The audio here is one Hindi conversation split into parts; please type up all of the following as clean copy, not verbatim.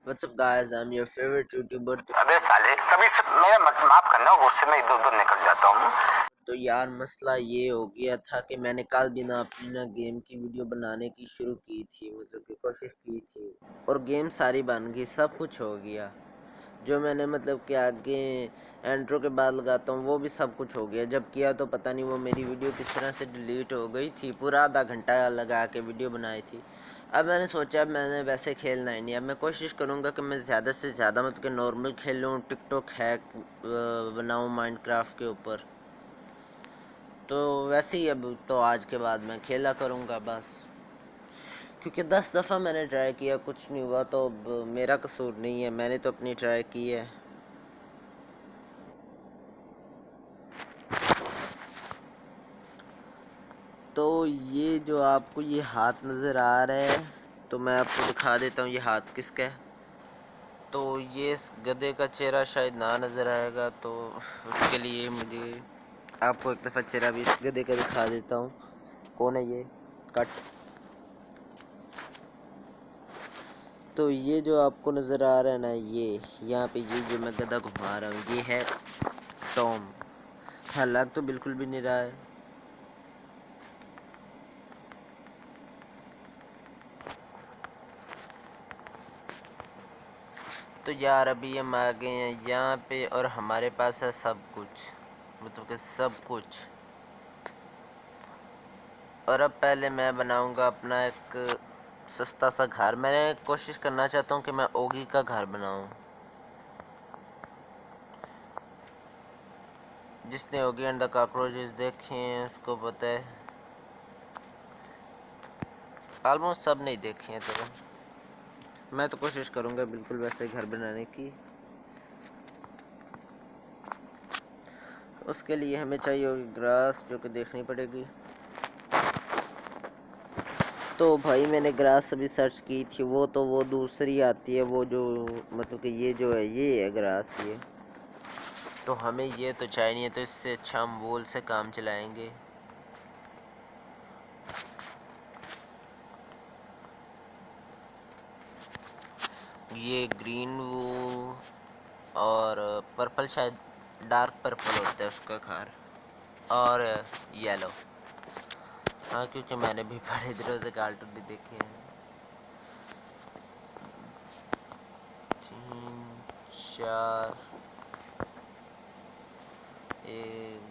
What's up guys, I'm your favorite YouTuber। अबे साले कभी मेरा माफ करना, गुस्से में इधर उधर निकल जाता हूँ। तो यार मसला ये हो गया था कि मैंने कल भी ना अपनी ना गेम की वीडियो बनाने की शुरू की थी, मतलब कि कोशिश की थी, और गेम सारी बन गई, सब कुछ हो गया। जो मैंने मतलब कि आगे एंट्रो के बाद लगाता हूँ वो भी सब कुछ हो गया। जब किया तो पता नहीं वो मेरी वीडियो किस तरह से डिलीट हो गई थी। पूरा आधा घंटा लगा के वीडियो बनाई थी। अब मैंने सोचा अब मैंने वैसे खेलना ही नहीं। अब मैं कोशिश करूँगा कि मैं ज़्यादा से ज़्यादा मतलब कि नॉर्मल खेलूँ, टिकटॉक हैक बनाऊँ माइनक्राफ्ट के ऊपर। तो वैसे ही अब तो आज के बाद मैं खेला करूँगा बस, क्योंकि 10 दफ़ा मैंने ट्राई किया, कुछ नहीं हुआ। तो अब मेरा कसूर नहीं है, मैंने तो अपनी ट्राई की है। तो ये जो आपको ये हाथ नज़र आ रहा है, तो मैं आपको दिखा देता हूँ ये हाथ किसका है। तो ये इस गधे का चेहरा शायद ना नज़र आएगा, तो उसके लिए मुझे आपको एक दफ़ा चेहरा भी इस गधे का दिखा देता हूँ। कौन है ये? कट। तो ये जो आपको नज़र आ रहा है ना, ये यहाँ पे ये जो मैं गधा घुमा रहा हूँ ये है टॉम। हाँ, लग तो बिल्कुल भी नहीं रहा है। तो यार अभी हम आ गए हैं यहाँ पे और हमारे पास है सब कुछ, मतलब कि सब कुछ। और अब पहले मैं बनाऊंगा अपना एक सस्ता सा घर। मैं कोशिश करना चाहता हूँ कि मैं ओगी का घर बनाऊं। जिसने ओगी एंड द कॉकरोचेस देखे हैं उसको पता है, ऑलमोस्ट सब नहीं देखे हैं। तो मैं तो कोशिश करूँगा बिल्कुल वैसे घर बनाने की। उसके लिए हमें चाहिए होगी ग्रास, जो कि देखनी पड़ेगी। तो भाई मैंने ग्रास अभी सर्च की थी, वो दूसरी आती है, वो जो मतलब कि ये जो है ये है ग्रास ये। तो हमें ये तो चाहिए नहीं है, तो इससे अच्छा हम वूल से काम चलाएंगे। ये ग्रीन वूल और पर्पल, शायद डार्क पर्पल होता है उसका घर, और येलो। हाँ, क्योंकि मैंने भी बड़े दिनों से कार्टून नहीं देखे हैं। 3 4 1।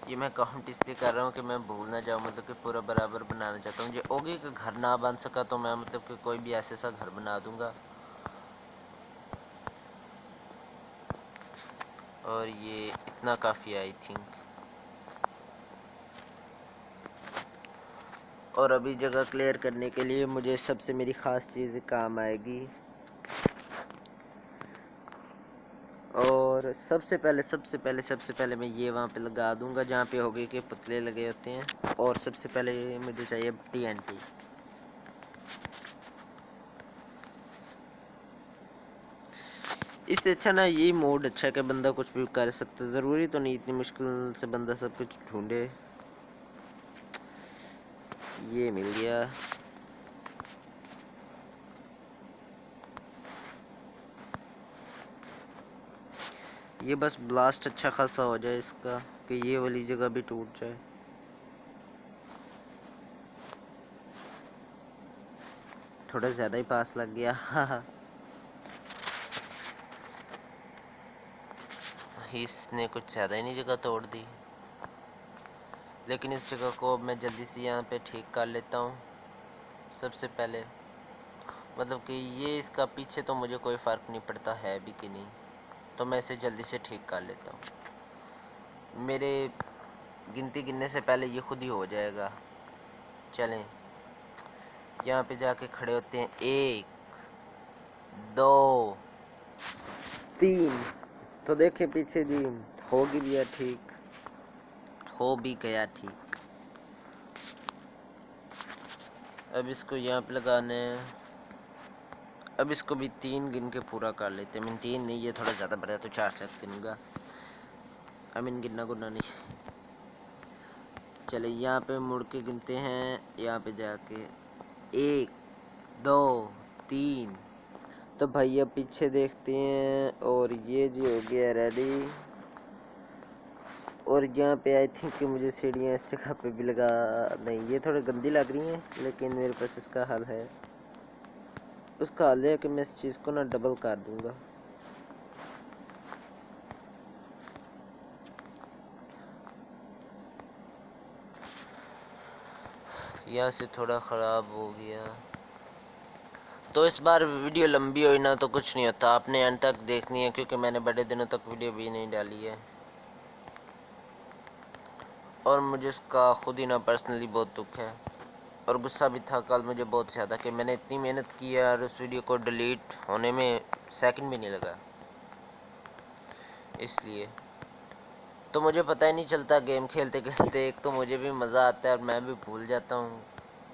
ये मैं काउंट इसलिए कर रहा हूँ कि मैं भूल ना जाऊँ, मतलब कि पूरा बराबर बनाना चाहता हूँ। ये ओगी का घर ना बन सका तो मैं मतलब कि कोई भी ऐसे सा घर बना दूँगा। और ये इतना काफ़ी आई थिंक। और अभी जगह क्लियर करने के लिए मुझे सबसे मेरी ख़ास चीज़ काम आएगी। और सबसे पहले मैं ये वहाँ पे लगा दूँगा जहाँ पे ओगी के पुतले लगे होते हैं। और सबसे पहले मुझे चाहिए TNT। इससे अच्छा ना ये मोड अच्छा है कि बंदा कुछ भी कर सकता है। ज़रूरी तो नहीं इतनी मुश्किल से बंदा सब कुछ ढूंढे। ये मिल गया। ये बस ब्लास्ट अच्छा खासा हो जाए इसका, कि ये वाली जगह भी टूट जाए। थोड़ा ज़्यादा ही पास लग गया। इसने कुछ ज़्यादा ही नहीं जगह तोड़ दी। लेकिन इस जगह को अब मैं जल्दी से यहाँ पे ठीक कर लेता हूँ। सबसे पहले मतलब कि ये इसका पीछे तो मुझे कोई फ़र्क नहीं पड़ता है भी कि नहीं, तो मैं इसे जल्दी से ठीक कर लेता हूँ। मेरे गिनती गिनने से पहले ये खुद ही हो जाएगा। चलें, यहाँ पे जाके खड़े होते हैं। 1 2 3। तो देखे पीछे जी, हो गया ठीक, हो भी गया ठीक। अब इसको यहाँ पे लगाना है। अब इसको भी 3 गिन के पूरा कर लेते हैं। मैं 3 नहीं, ये थोड़ा ज़्यादा बढ़ा तो 4 से गिनूँगा। गिनना गुनना नहीं। चले यहाँ पे मुड़ के गिनते हैं, यहाँ पे जाके 1 2 3। तो भैया पीछे देखते हैं, और ये जी हो गया रेडी। और यहाँ पे आई थिंक कि मुझे सीढ़ियाँ इस जगह पे भी लगा, नहीं ये थोड़ी गंदी लग रही हैं, लेकिन मेरे पास इसका हल है। उसका हल है कि मैं इस चीज़ को ना डबल कर दूँगा। यहाँ से थोड़ा ख़राब हो गया। तो इस बार वीडियो लंबी हुई ना तो कुछ नहीं होता, आपने एंड तक देखनी है, क्योंकि मैंने बड़े दिनों तक वीडियो भी नहीं डाली है, और मुझे उसका खुद ही ना पर्सनली बहुत दुख है, और गुस्सा भी था कल मुझे बहुत ज़्यादा कि मैंने इतनी मेहनत की है और उस वीडियो को डिलीट होने में सेकंड भी नहीं लगा। इसलिए तो मुझे पता ही नहीं चलता गेम खेलते खेलते, एक तो मुझे भी मज़ा आता है और मैं भी भूल जाता हूँ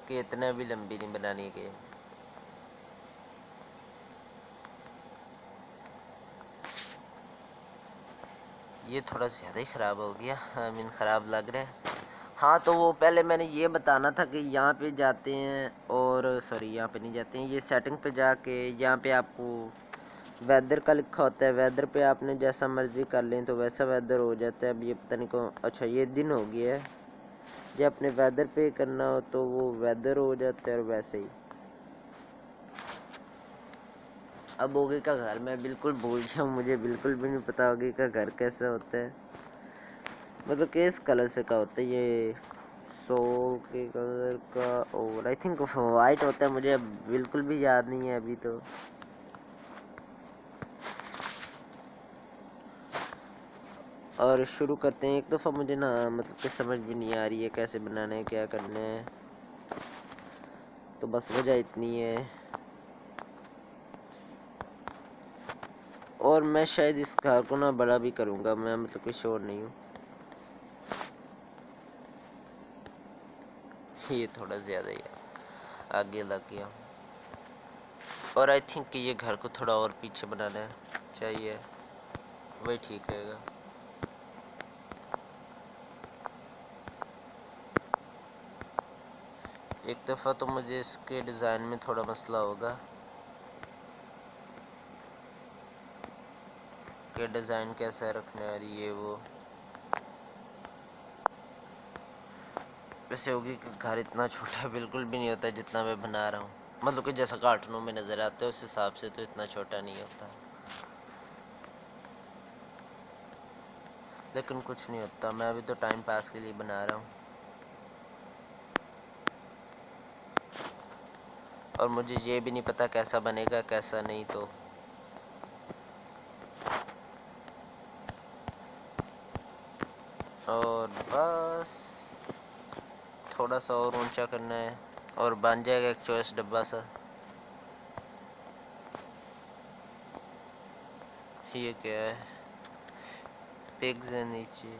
कि इतना भी लंबी नहीं बनानी है गेम। ये थोड़ा ज़्यादा ही ख़राब हो गया, आई मीन ख़राब लग रहा है। हाँ तो वो पहले मैंने ये बताना था कि यहाँ पे जाते हैं, और सॉरी यहाँ पे नहीं जाते हैं, ये सेटिंग पे जाके यहाँ पे आपको वेदर का लिखा होता है, वेदर पे आपने जैसा मर्ज़ी कर लें तो वैसा वेदर हो जाता है। अब ये पता नहीं कौन, अच्छा ये दिन हो गया है, जब अपने वेदर पे करना हो तो वो वेदर हो जाता है, और वैसे ही। अब ओगे का घर मैं बिल्कुल भूल गया, मुझे बिल्कुल भी नहीं पता ओगे का घर कैसा होता है, मतलब किस कलर से का होता है ये, सोल के कलर का, और आई थिंक वाइट होता है, मुझे बिल्कुल भी याद नहीं है अभी तो। और शुरू करते हैं। एक दफ़ा मुझे ना मतलब कि समझ भी नहीं आ रही है कैसे बनाना है, क्या करना है, तो बस वजह इतनी है। और मैं शायद इस घर को ना बड़ा भी करूँगा, मैं मतलब कोई श्योर नहीं हूँ। ये थोड़ा ज़्यादा ही आगे लग गया, और आई थिंक कि ये घर को थोड़ा और पीछे बनाना चाहिए, वही ठीक रहेगा। एक दफ़ा तो मुझे इसके डिज़ाइन में थोड़ा मसला होगा कि डिज़ाइन कैसा रखना है, ये वो। वैसे होगी कि घर इतना छोटा बिल्कुल भी नहीं होता जितना मैं बना रहा हूँ, मतलब कि जैसा कार्टूनों में नज़र आता है उस हिसाब से तो इतना छोटा नहीं होता, लेकिन कुछ नहीं होता, मैं अभी तो टाइम पास के लिए बना रहा हूँ। और मुझे ये भी नहीं पता कैसा बनेगा कैसा नहीं, तो और बस थोड़ा सा और ऊंचा करना है और बन जाएगा एक चॉइस डब्बा सा। ये क्या है, पिग्स है नीचे।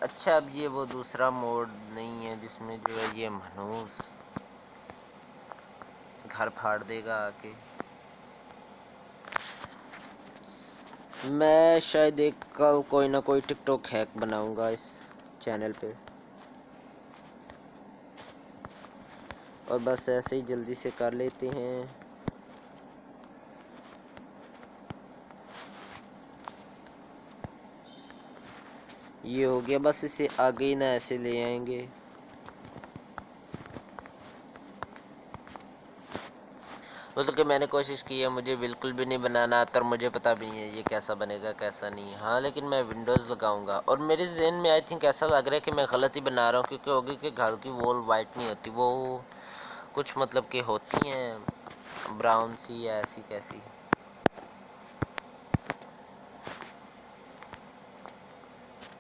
अच्छा अब ये वो दूसरा मोड नहीं है जिसमें जो है ये मनहूस घर फाड़ देगा आके। मैं शायद एक कल कोई ना कोई टिकटॉक हैक बनाऊंगा इस चैनल पे, और बस ऐसे ही जल्दी से कर लेते हैं। ये हो गया, बस इसे आगे ही ना ऐसे ले आएंगे। मतलब कि मैंने कोशिश की है, मुझे बिल्कुल भी नहीं बनाना आता और मुझे पता भी नहीं है ये कैसा बनेगा कैसा नहीं। हाँ लेकिन मैं विंडोज़ लगाऊंगा, और मेरे जहन में आई थिंक ऐसा लग रहा है कि मैं गलत ही बना रहा हूँ, क्योंकि होगी कि घर की वॉल वाइट नहीं होती, वो कुछ मतलब कि होती हैं ब्राउन सी या ऐसी कैसी।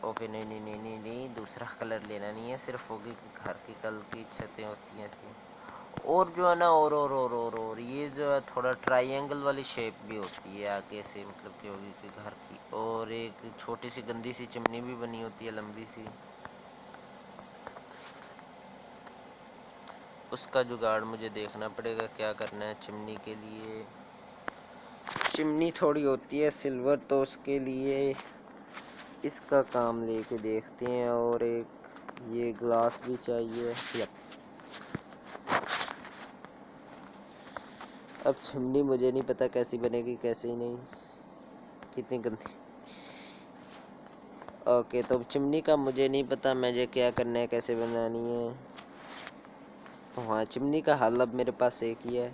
ओके नहीं नहीं नहीं नहीं नहीं, दूसरा कलर लेना नहीं है, सिर्फ होगी कि घर की कल की छतें होती हैं ऐसी। और जो है ना, और ये जो है थोड़ा ट्रायंगल वाली शेप भी होती है आगे से, मतलब कि होगी कि घर की, और एक छोटी सी गंदी सी चिमनी भी बनी होती है लंबी सी, उसका जुगाड़ मुझे देखना पड़ेगा क्या करना है चिमनी के लिए। चिमनी थोड़ी होती है सिल्वर, तो उसके लिए इसका काम लेके देखते हैं। और एक ये ग्लास भी चाहिए। यप। अब चिमनी मुझे नहीं पता कैसी बनेगी कैसे ही नहीं, कितनी गंदी। ओके, तो चिमनी का मुझे नहीं पता मुझे क्या करना है, कैसे बनानी है। तो हाँ, चिमनी का हल अब मेरे पास एक ही है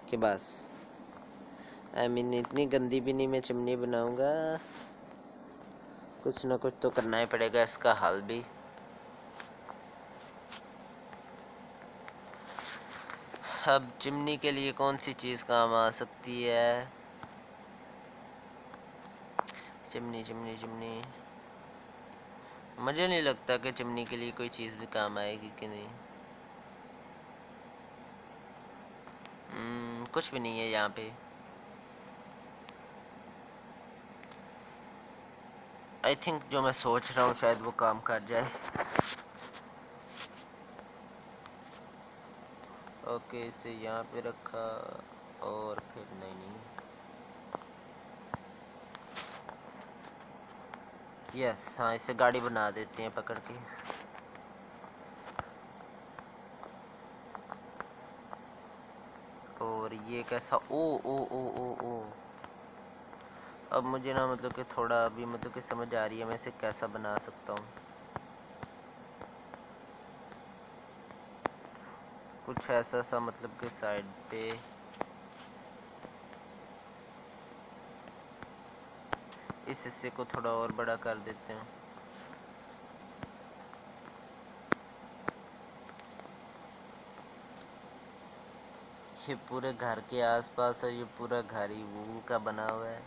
कि बस इतनी गंदी भी नहीं मैं चिमनी बनाऊंगा, कुछ ना कुछ तो करना ही पड़ेगा इसका हल भी। अब चिमनी के लिए कौन सी चीज़ काम आ सकती है? चिमनी चिमनी चिमनी, मुझे नहीं लगता कि चिमनी के लिए कोई चीज़ भी काम आएगी कि नहीं। कुछ भी नहीं है यहाँ पे। आई थिंक जो मैं सोच रहा हूँ शायद वो काम कर जाए। ओके, इसे यहाँ पे रखा और फिर नहीं यस, हाँ, इसे गाड़ी बना देते हैं पकड़ के। और ये कैसा, ओ ओ ओ ओ ओ, अब मुझे ना मतलब कि थोड़ा अभी मतलब कि समझ आ रही है मैं इसे कैसा बना सकता हूँ। कुछ ऐसा सा मतलब कि साइड पे इस हिस्से को थोड़ा और बड़ा कर देते हैं। ये पूरे घर के आसपास है, ये पूरा घर ही वूल का बना हुआ है।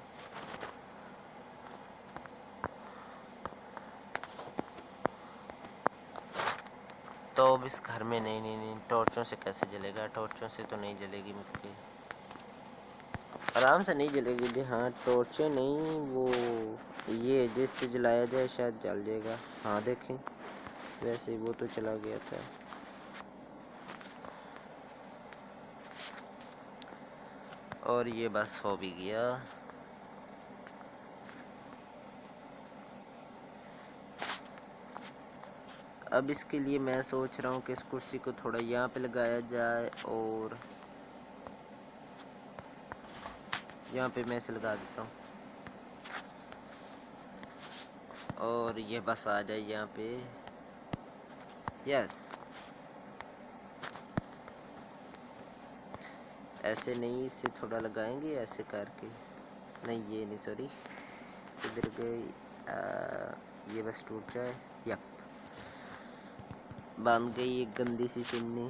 तो अब इस घर में नहीं नहीं नहीं टॉर्चों से कैसे जलेगा? टॉर्चों से तो नहीं जलेगी, मतलब कि आराम से नहीं जलेगी जी। हाँ, टॉर्चें नहीं, वो ये जिससे जलाया जाए शायद जल जाएगा। हाँ देखें, वैसे वो तो चला गया था। और ये बस हो भी गया। अब इसके लिए मैं सोच रहा हूँ कि इस कुर्सी को थोड़ा यहाँ पे लगाया जाए और यहाँ पे मैं इसे लगा देता हूँ और ये बस आ जाए यहाँ पे। यस, ऐसे नहीं, इसे थोड़ा लगाएंगे ऐसे करके। नहीं, ये नहीं, सॉरी, इधर गई। ये बस टूट जाए। यप, बन गई एक गंदी सी चिमनी।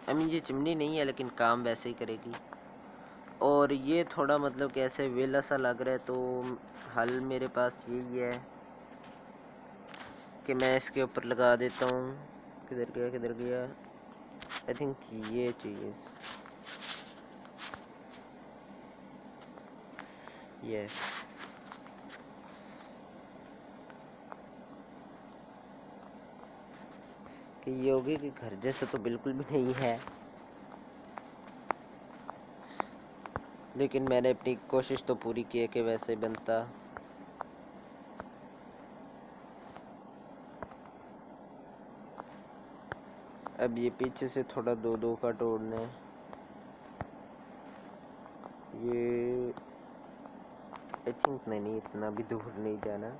आई मीन ये चिमनी नहीं है लेकिन काम वैसे ही करेगी। और ये थोड़ा मतलब कैसे वेला सा लग रहा है, तो हल मेरे पास यही है कि मैं इसके ऊपर लगा देता हूँ। किधर गया किधर गया? आई थिंक ये चीज़, यस। कि योगी के घर जैसा तो बिल्कुल भी नहीं है, लेकिन मैंने अपनी कोशिश तो पूरी की है कि वैसे बनता। अब ये पीछे से थोड़ा दो दो का तोड़ना है। ये आई थिंक नहीं, इतना भी दूर नहीं जाना।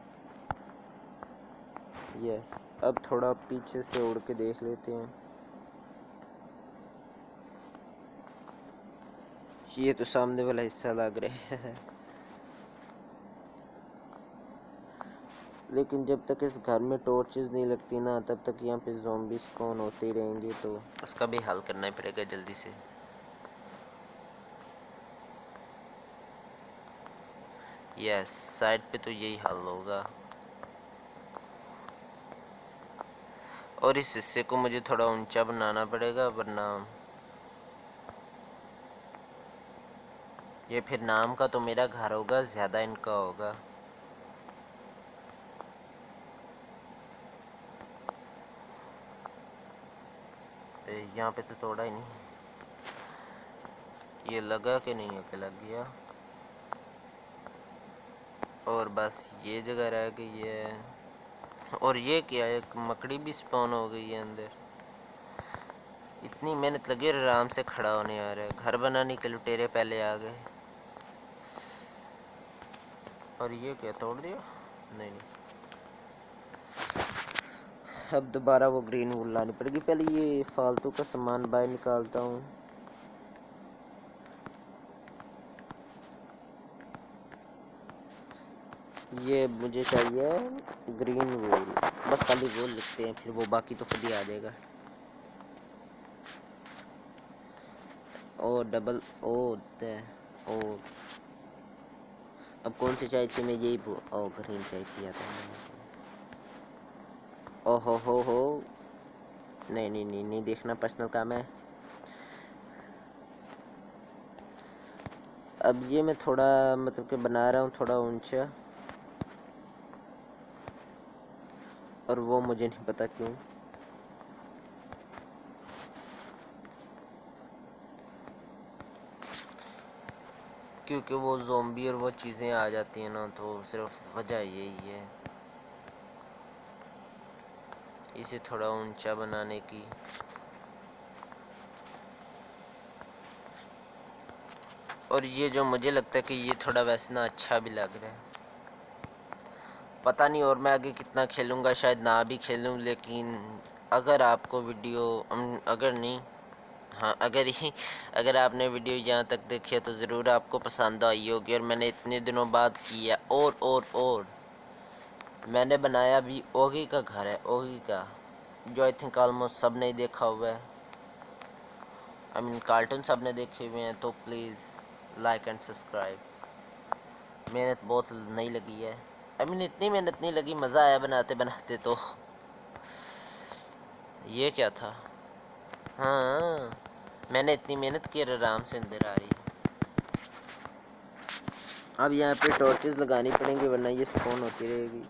यस, अब थोड़ा पीछे से उड़ के देख लेते हैं। ये तो सामने वाला हिस्सा लग रहा है लेकिन जब तक इस घर में टॉर्चेस नहीं लगती ना, तब तक यहाँ पे ज़ॉम्बी स्पॉन होते ही रहेंगे, तो उसका भी हल करना ही पड़ेगा जल्दी से। यस, साइड पे तो यही हल होगा। और इस हिस्से को मुझे थोड़ा ऊंचा बनाना पड़ेगा, वरना ये फिर नाम का तो मेरा घर होगा, ज़्यादा इनका होगा। यहाँ पे तो तोड़ा ही नहीं, ये लगा कि नहीं है कि लग गया। और बस ये जगह रह गई है। और ये क्या है, एक मकड़ी भी स्पॉन हो गई है अंदर। इतनी मेहनत लगी और आराम से खड़ा होने आ रहा है। घर बनाने के लुटेरे पहले आ गए। और ये क्या, तोड़ दिया? नहीं नहीं, अब दोबारा वो ग्रीन वूल लानी पड़ेगी। पहले ये फालतू का सामान बाहर निकालता हूँ। ये मुझे चाहिए ग्रीन वूल, बस खाली वूल लिखते हैं, फिर वो बाकी तो खुद ही आ जाएगा। ओ डबल ओ होता है ओ। अब कौन सी चाहिए थी, मैं यही ओ ग्रीन चाहिए थी या तो। ओ हो नहीं नहीं नहीं नहीं, देखना पर्सनल काम है। अब ये मैं थोड़ा मतलब कि बना रहा हूँ थोड़ा ऊंचा, और वो मुझे नहीं पता क्यों। क्योंकि वो ज़ोंबी और वो चीज़ें आ जाती हैं ना, तो सिर्फ वजह यही है इसे थोड़ा ऊंचा बनाने की। और ये जो मुझे लगता है कि ये थोड़ा वैसे ना अच्छा भी लग रहा है, पता नहीं। और मैं आगे कितना खेलूँगा, शायद ना भी खेलूँ, लेकिन अगर आपको वीडियो अगर नहीं, हाँ अगर आपने वीडियो यहाँ तक देखी है तो ज़रूर आपको पसंद आई होगी। और मैंने इतने दिनों बाद किया। और मैंने बनाया भी ओगी का घर है, ओगी का, जो आई थिंक ऑलमोस्ट सब ने देखा हुआ है। आई मीन कार्टून सब ने देखे हुए हैं। तो प्लीज़ लाइक एंड सब्सक्राइब। मेहनत बहुत नहीं लगी है, आई मीन इतनी मेहनत नहीं लगी, मज़ा आया बनाते बनाते। तो ये क्या था? हाँ, मैंने इतनी मेहनत की और आराम से अंदर आ रही है। अब यहाँ पे टॉर्चेस लगानी पड़ेंगी, वरना ये स्पॉन होती रहेगी।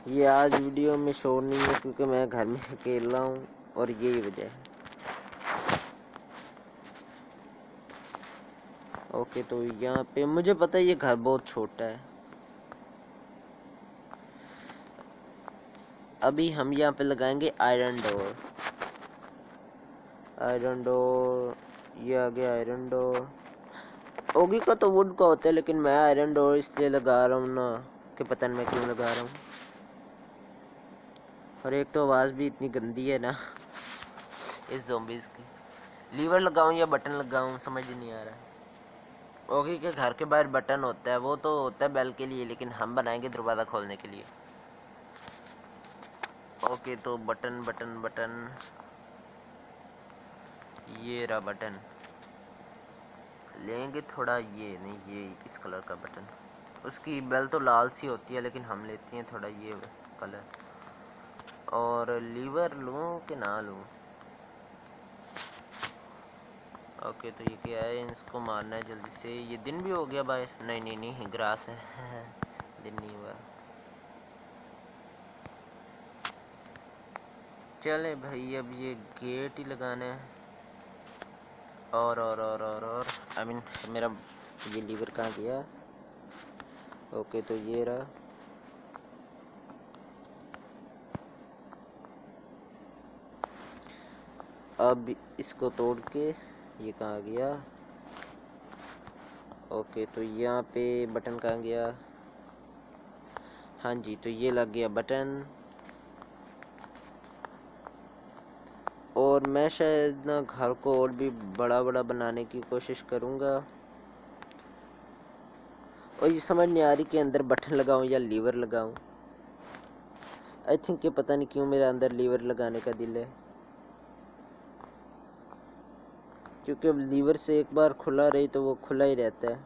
ये आज वीडियो में शो नहीं है क्योंकि मैं घर में अकेला हूँ, और यही वजह है। ओके, तो यहाँ पे मुझे पता है ये घर बहुत छोटा है। अभी हम यहाँ पे लगाएंगे आयरन डोर। आयरन डोर, ये आ गया आयरन डोर। ओगी का तो वुड का होता है, लेकिन मैं आयरन डोर इसलिए लगा रहा हूँ ना कि पता नहीं मैं क्यों लगा रहा हूँ। और एक तो आवाज़ भी इतनी गंदी है ना इस ज़ॉम्बीज़ की। लीवर लगाऊं या बटन लगाऊं समझ नहीं आ रहा है। ओगी के घर के बाहर बटन होता है, वो तो होता है बेल के लिए, लेकिन हम बनाएंगे दरवाज़ा खोलने के लिए। ओके, तो बटन बटन बटन, ये रहा बटन। लेंगे थोड़ा, ये नहीं, ये इस कलर का बटन। उसकी बेल तो लाल सी होती है, लेकिन हम लेते हैं थोड़ा ये कलर। और लीवर लूँ कि ना लूँ? ओके, तो ये क्या है, इसको मारना है जल्दी से। ये दिन भी हो गया भाई। नहीं नहीं नहीं, ग्रास है दिन नहीं हुआ। चले भाई, अब ये गेट ही लगाना है। और आई मीन मेरा ये लीवर कहाँ गया? ओके, तो ये रहा। अब इसको तोड़ के ये कहाँ गया? ओके, तो यहाँ पे बटन कहाँ गया? हाँ जी, तो ये लग गया बटन। और मैं शायद ना घर को और भी बड़ा बड़ा बनाने की कोशिश करूँगा। और ये समझ नहीं आ रही कि अंदर बटन लगाऊं या लीवर लगाऊं। आई थिंक कि पता नहीं क्यों मेरा अंदर लीवर लगाने का दिल है, क्योंकि अब लीवर से एक बार खुला रही तो वो खुला ही रहता है।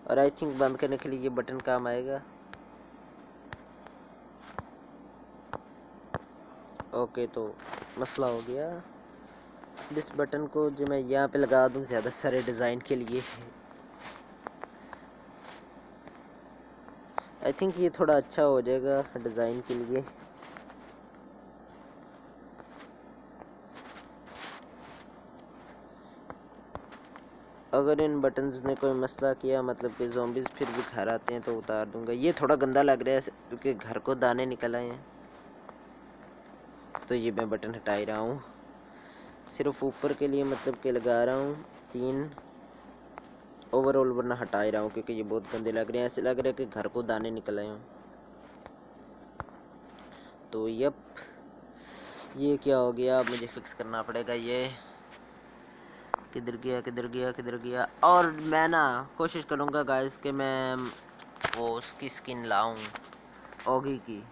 और आई थिंक बंद करने के लिए ये बटन काम आएगा। ओके, तो मसला हो गया। इस बटन को जो मैं यहाँ पे लगा दूँ ज़्यादा सारे डिज़ाइन के लिए। आई थिंक ये थोड़ा अच्छा हो जाएगा डिज़ाइन के लिए। अगर इन बटन्स ने कोई मसला किया, मतलब कि ज़ॉम्बीज़ फिर भी घर आते हैं, तो उतार दूंगा। ये थोड़ा गंदा लग रहा है क्योंकि घर को दाने निकल आए हैं, तो ये मैं बटन हटा ही रहा हूँ। सिर्फ ऊपर के लिए मतलब कि लगा रहा हूँ 3, ओवरऑल वरना हटा ही रहा हूँ क्योंकि ये बहुत गंदे लग रहे हैं। ऐसे लग रहा है कि घर को दाने निकल आए हों। तो यप, ये क्या हो गया, अब मुझे फिक्स करना पड़ेगा। ये किधर गया किधर गया किधर गया। और मैं ना कोशिश करूँगा गाइस कि मैं वो उसकी स्किन लाऊं, ओगी की।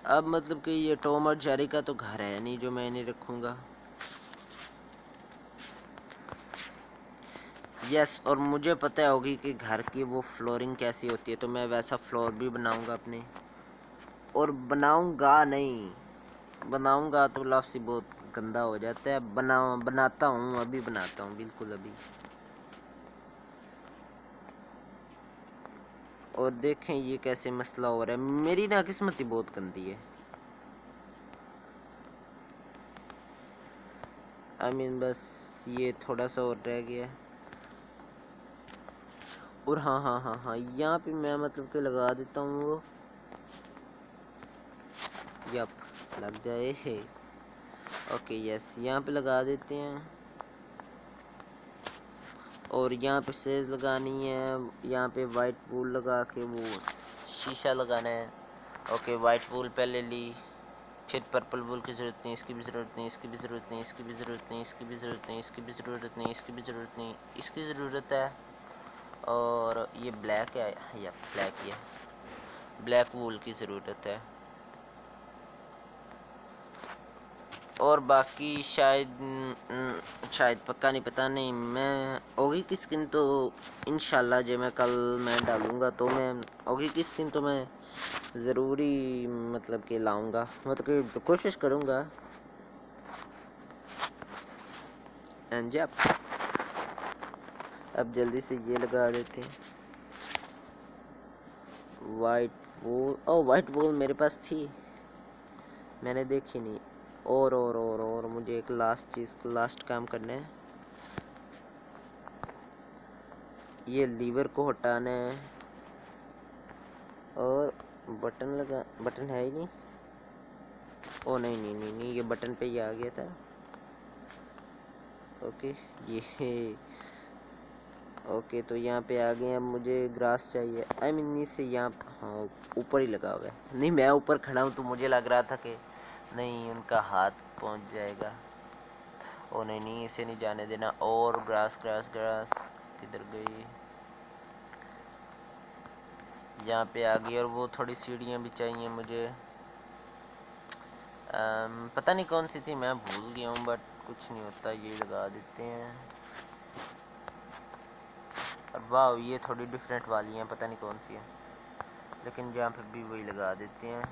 अब मतलब कि ये टॉम और जेरी का तो घर है नहीं जो मैं नहीं रखूँगा। यस, और मुझे पता होगी कि घर की वो फ्लोरिंग कैसी होती है, तो मैं वैसा फ्लोर भी बनाऊँगा अपने। और बनाऊँगा तो लफ्ज़ बहुत गंदा हो जाता है। बनाता हूँ, अभी बनाता हूँ, बिल्कुल अभी। और देखें ये कैसे मसला हो रहा है। मेरी ना किस्मत ही बहुत गंदी है। बस ये थोड़ा सा और रह गया। और हाँ, यहाँ पे मैं मतलब कि लगा देता हूँ वो। यप, लग जाए है। ओके यस, यहाँ पे लगा देते हैं। और यहाँ पे सेज लगानी है। यहाँ पे वाइट वूल लगा के वो शीशा लगाना है। ओके, वाइट वूल पहले ली, फिर पर्पल वूल की ज़रूरत नहीं, इसकी भी ज़रूरत नहीं, इसकी भी ज़रूरत नहीं, इसकी भी ज़रूरत नहीं, इसकी भी ज़रूरत नहीं, इसकी भी ज़रूरत नहीं, इसकी भी ज़रूरत नहीं, इसकी ज़रूरत है। और ये ब्लैक है या ब्लैक, ये ब्लैक वूल की ज़रूरत है। और बाकी शायद पक्का नहीं, पता नहीं। मैं ओगी की स्किन तो इंशाल्लाह जो मैं डालूँगा, तो मैं ओगी की स्किन तो मैं ज़रूरी मतलब कि लाऊंगा, मतलब कि कोशिश करूंगा। एंड अब जल्दी से ये लगा देते हैं वाइट वॉल। वाइट वॉल मेरे पास थी, मैंने देखी नहीं। और मुझे एक लास्ट काम करना है। ये लीवर को हटाना है और बटन है ही नहीं। ओ नहीं, ये बटन पे ही आ गया था। ओके, ये ओके, तो यहाँ पे आ गए। अब मुझे ग्रास चाहिए। नीचे यहाँ, हाँ ऊपर ही लगा हुआ है। नहीं, मैं ऊपर खड़ा हूँ तो मुझे लग रहा था कि नहीं उनका हाथ पहुँच जाएगा। ओ नहीं, इसे नहीं जाने देना। और ग्रास किधर गई? यहाँ पे आ गई। और वो थोड़ी सीढ़ियाँ भी चाहिए मुझे। पता नहीं कौन सी थी, मैं भूल गया हूँ, बट कुछ नहीं होता, ये लगा देते हैं। और वाह, ये थोड़ी डिफरेंट वाली हैं, पता नहीं कौन सी है, लेकिन जहाँ पे भी वही लगा देते हैं।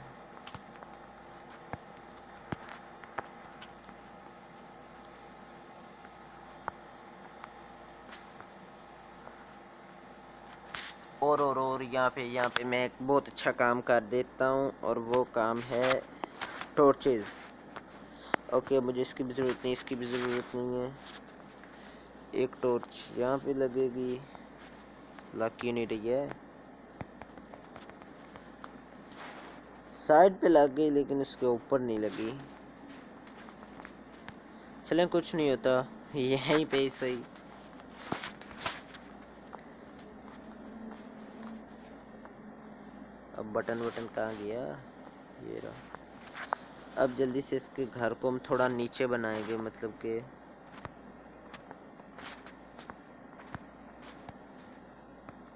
और यहाँ पे मैं एक बहुत अच्छा काम कर देता हूँ, और वो काम है टॉर्चेस। ओके, मुझे इसकी भी ज़रूरत नहीं, इसकी भी ज़रूरत नहीं है। एक टॉर्च यहाँ पे लगेगी, लग क्यों नहीं रही है? साइड पे लग गई लेकिन उसके ऊपर नहीं लगी। चलें, कुछ नहीं होता, यहीं पे ही सही। अब बटन कहाँ गया? ये रहा। अब जल्दी से इसके घर को हम थोड़ा नीचे बनाएंगे, मतलब कि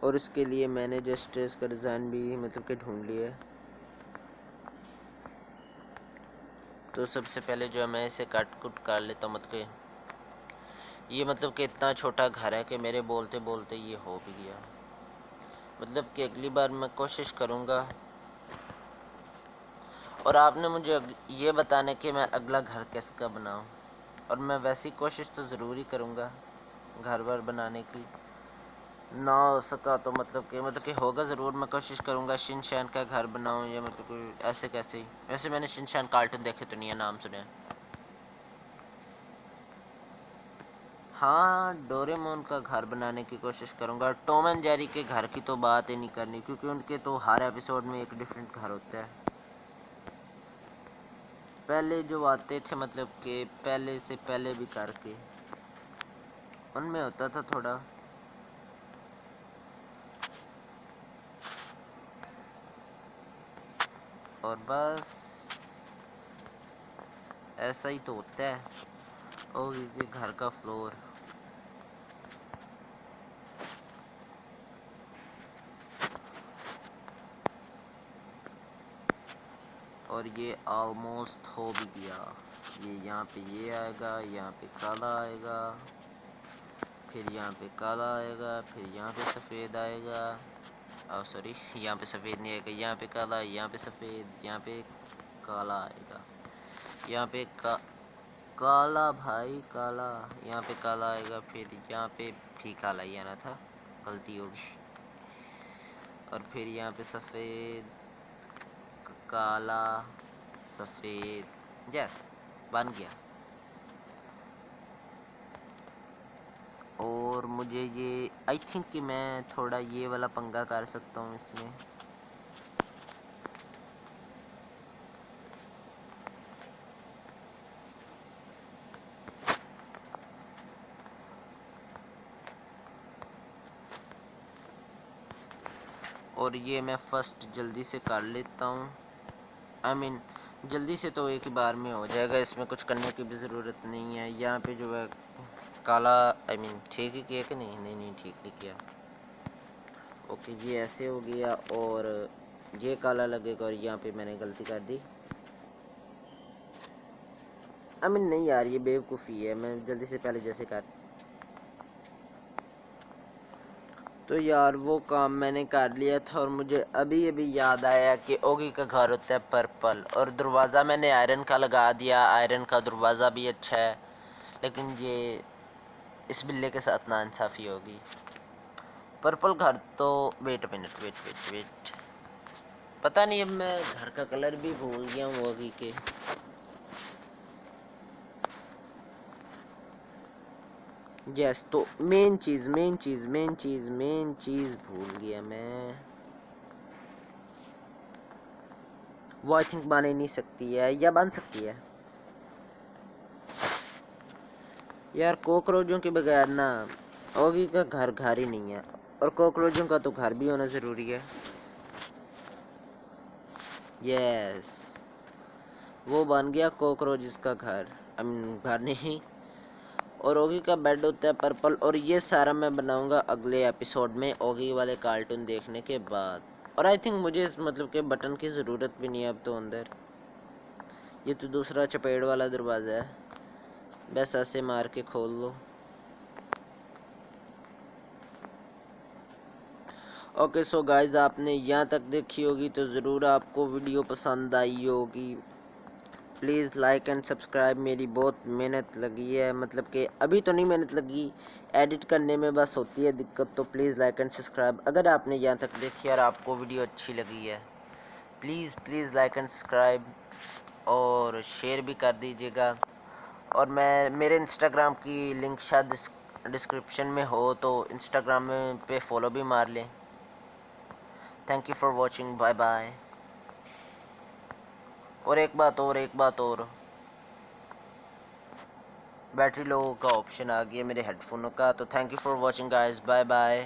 और उसके लिए मैंने जो स्टेज का डिज़ाइन भी मतलब कि ढूंढ लिया है। तो सबसे पहले जो है मैं इसे कट कुट कर लेता हूँ। मतलब कि इतना छोटा घर है कि मेरे बोलते बोलते ये हो भी गया। मतलब कि अगली बार मैं कोशिश करूँगा। और आपने मुझे ये बताने कि मैं अगला घर किसका बनाऊँ, और मैं वैसी कोशिश तो ज़रूर ही करूँगा घर वर बनाने की। ना हो सका तो मतलब कि होगा ज़रूर, मैं कोशिश करूँगा शिनचैन का घर बनाऊँ, या मतलब कि ऐसे कैसे ही। वैसे मैंने शिनचैन कार्टून देखे तो नहीं है, नाम सुने हैं। हाँ, डोरेमोन का घर बनाने की कोशिश करूँगा। टॉम एंड जेरी के घर की तो बात ही नहीं करनी, क्योंकि उनके तो हर एपिसोड में एक डिफरेंट घर होता है। पहले जो आते थे, मतलब कि पहले से पहले भी करके, उनमें होता था थोड़ा। और बस ऐसा ही तो होता है। और ये घर का फ्लोर, और ये ऑलमोस्ट हो भी गया। ये यहाँ पे ये आएगा, यहाँ पे काला आएगा, फिर यहाँ पे काला आएगा, फिर यहाँ पे सफ़ेद आएगा। सॉरी, यहाँ पे सफ़ेद नहीं आएगा, यहाँ पे काला, यहाँ पे सफ़ेद, यहाँ पे काला आएगा, यहाँ पे काला भाई काला, यहाँ पे काला आएगा, फिर यहाँ पे भी काला ही आना था, गलती होगी। और फिर यहाँ पे सफ़ेद, काला, सफ़ेद, यस बन गया। और मुझे ये आई थिंक कि मैं थोड़ा ये वाला पंगा कर सकता हूँ इसमें। और ये मैं फर्स्ट जल्दी से कर लेता हूँ। आई मीन जल्दी से तो एक ही बार में हो जाएगा, इसमें कुछ करने की भी ज़रूरत नहीं है। यहाँ पे जो है काला, आई मीन ठीक ही किया कि नहीं, नहीं ठीक नहीं किया। ओके, ये ऐसे हो गया और ये काला लगेगा, और यहाँ पे मैंने गलती कर दी। आई मीन नहीं यार, ये बेवकूफ़ी है, मैं जल्दी से पहले जैसे कर। तो यार वो काम मैंने कर लिया था, और मुझे अभी अभी याद आया कि ओगी का घर होता है पर्पल, और दरवाज़ा मैंने आयरन का लगा दिया। आयरन का दरवाज़ा भी अच्छा है, लेकिन ये इस बिल्ले के साथ नाइंसाफ़ी होगी। पर्पल घर तो वेट मिनट, वेट, पता नहीं, अब मैं घर का कलर भी भूल गया हूँ ओगी के। यस, तो मेन चीज़ भूल गया मैं। वो आई थिंक बन ही नहीं सकती है, या बन सकती है यार। कॉकरोचों के बगैर ना ओगी का घर घर ही नहीं है, और कॉकरोचों का तो घर भी होना ज़रूरी है। यस, वो बन गया कॉकरोच का घर, आई मीन घर नहीं। और ओगी का बेड होता है पर्पल, और ये सारा मैं बनाऊंगा अगले एपिसोड में ओगी वाले कार्टून देखने के बाद। और आई थिंक मुझे इस मतलब के बटन की ज़रूरत भी नहीं है अब तो अंदर। ये तो दूसरा चपेड़ वाला दरवाज़ा है, बस ऐसे मार के खोल लो। ओके सो गाइज, आपने यहाँ तक देखी होगी तो ज़रूर आपको वीडियो पसंद आई होगी। Please like and subscribe. मेरी बहुत मेहनत लगी है, मतलब कि अभी तो नहीं मेहनत लगी, एडिट करने में बस होती है दिक्कत। तो प्लीज़ लाइक एंड सब्सक्राइब। अगर आपने यहाँ तक देखी और आपको वीडियो अच्छी लगी है, प्लीज़ लाइक एंड सब्सक्राइब, और शेयर भी कर दीजिएगा। और मेरे इंस्टाग्राम की लिंक शायद डिस्क्रिप्शन में हो, तो इंस्टाग्राम में पे फॉलो भी मार लें। Thank you for watching, bye bye. और एक बात और, बैटरी लो का ऑप्शन आ गया मेरे हेडफोनों का। तो thank you for watching guys, bye bye.